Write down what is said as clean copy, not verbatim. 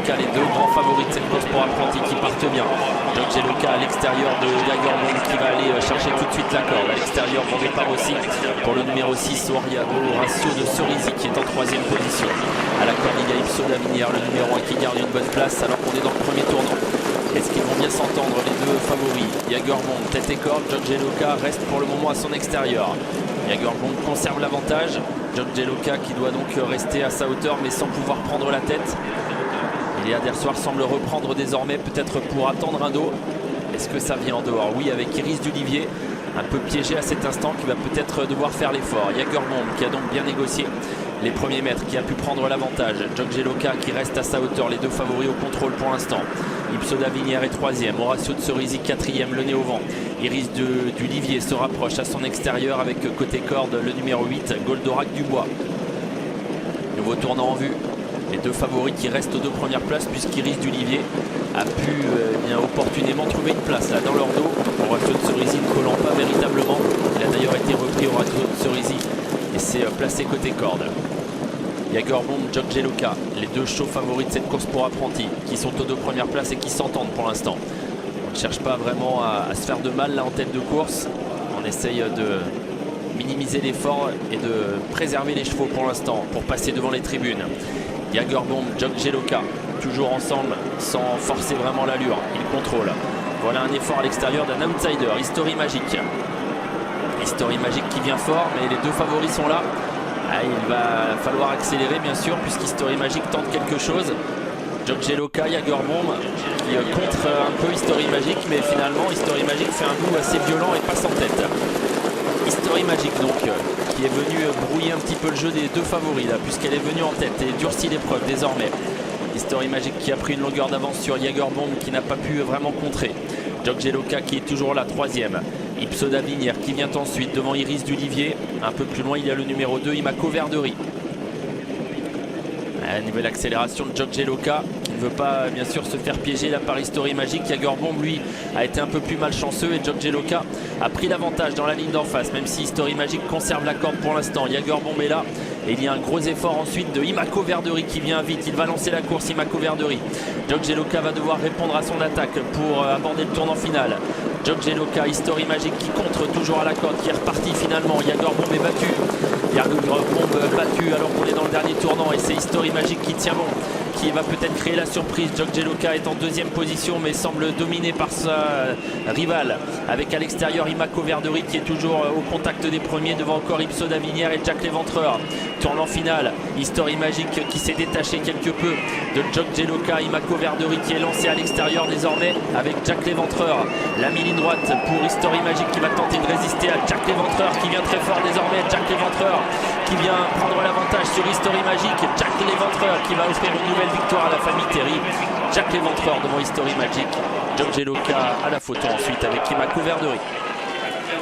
Loka, les deux grands favoris de cette course pour apprenti qui partent bien. George Loka à l'extérieur de Jagerbomb qui va aller chercher tout de suite la corde. À l'extérieur, bon départ aussi pour le numéro 6, Horacio de Cerisi qui est en 3e position. À la corde, il y a Ipso Davinière, le numéro 1 qui garde une bonne place alors qu'on est dans le premier tournant. Est-ce qu'ils vont bien s'entendre les deux favoris? Jagerbomb, tête et corde, George Loka reste pour le moment à son extérieur. Jagerbomb conserve l'avantage. George Loka qui doit donc rester à sa hauteur mais sans pouvoir prendre la tête. Elia Dersoir semble reprendre désormais peut-être pour attendre un dos. Est-ce que ça vient en dehors? Oui, avec Iris Dulivier un peu piégé à cet instant qui va peut-être devoir faire l'effort. Jagerbomb qui a donc bien négocié les premiers mètres, qui a pu prendre l'avantage. George Loka qui reste à sa hauteur, les deux favoris au contrôle pour l'instant. Ipso Davinière est 3e, Horacio de Cerisi 4e, le nez au vent. Iris Dulivier se rapproche à son extérieur avec côté corde le numéro 8, Goldorak Dubois. Nouveau tournant en vue. Les deux favoris qui restent aux deux premières places puisqu'Iris Dulivier a pu bien opportunément trouver une place là dans leur dos. Horacio de Cerisi ne collant pas véritablement. Il a d'ailleurs été repris Horacio de Cerisi et s'est placé côté corde. Jagerbomb, George Loka, les deux chauds favoris de cette course pour apprentis qui sont aux deux premières places et qui s'entendent pour l'instant. On ne cherche pas vraiment à se faire de mal là en tête de course. On essaye de minimiser l'effort et de préserver les chevaux pour l'instant pour passer devant les tribunes. Jagerbomb, George Loka, toujours ensemble sans forcer vraiment l'allure. Ils contrôlent. Voilà un effort à l'extérieur d'un outsider, History Magic. History Magic qui vient fort, mais les deux favoris sont là. Il va falloir accélérer bien sûr puisqu'History Magic tente quelque chose. George Loka, Jagerbomb qui contre un peu History Magic, mais finalement History Magic fait un coup assez violent et passe en tête. History Magic donc qui est venu brouiller un petit peu le jeu des deux favoris là puisqu'elle est venue en tête et durcit l'épreuve désormais. History Magic qui a pris une longueur d'avance sur Jagerbomb qui n'a pas pu vraiment contrer. George Loka qui est toujours là, 3e. Ipso Davinière qui vient ensuite devant Iris Dulivier. Un peu plus loin il y a le numéro 2, Imako Verdery. Nouvelle accélération de George Loka qui ne veut pas bien sûr se faire piéger là par History Magic. Jagerbomb lui a été un peu plus malchanceux et George Loka a pris l'avantage dans la ligne d'en face même si History Magic conserve la corde pour l'instant. Jagerbomb est là et il y a un gros effort ensuite de Imako Verdery qui vient vite. Il va lancer la course, Imako Verdery. George Loka va devoir répondre à son attaque pour aborder le tournant final. George Loka, History Magic qui contre toujours à la corde, qui est reparti finalement. Jagerbomb est battu. Jagerbomb battu alors qu'on est dans le dernier tournant et c'est History Magic qui tient bon, qui va peut-être créer la surprise. George Loka est en 2e position mais semble dominé par sa rivale avec à l'extérieur Imako Verdery qui est toujours au contact des premiers devant encore Ipso Davinière et Jack Léventreur. Tournant final, History Magic qui s'est détaché quelque peu de George Loka. Imako Verdery qui est lancé à l'extérieur désormais avec Jack Léventreur. La ligne droite pour History Magic qui va tenter de résister à Jack Léventreur qui vient très fort désormais. Jack Léventreur qui vient prendre l'avantage sur History Magic. Jack Léventreur qui va offrir une nouvelle victoire à la famille Terry. Jack Léventreur devant History Magic. George Loka à la photo ensuite avec Imako Verdery.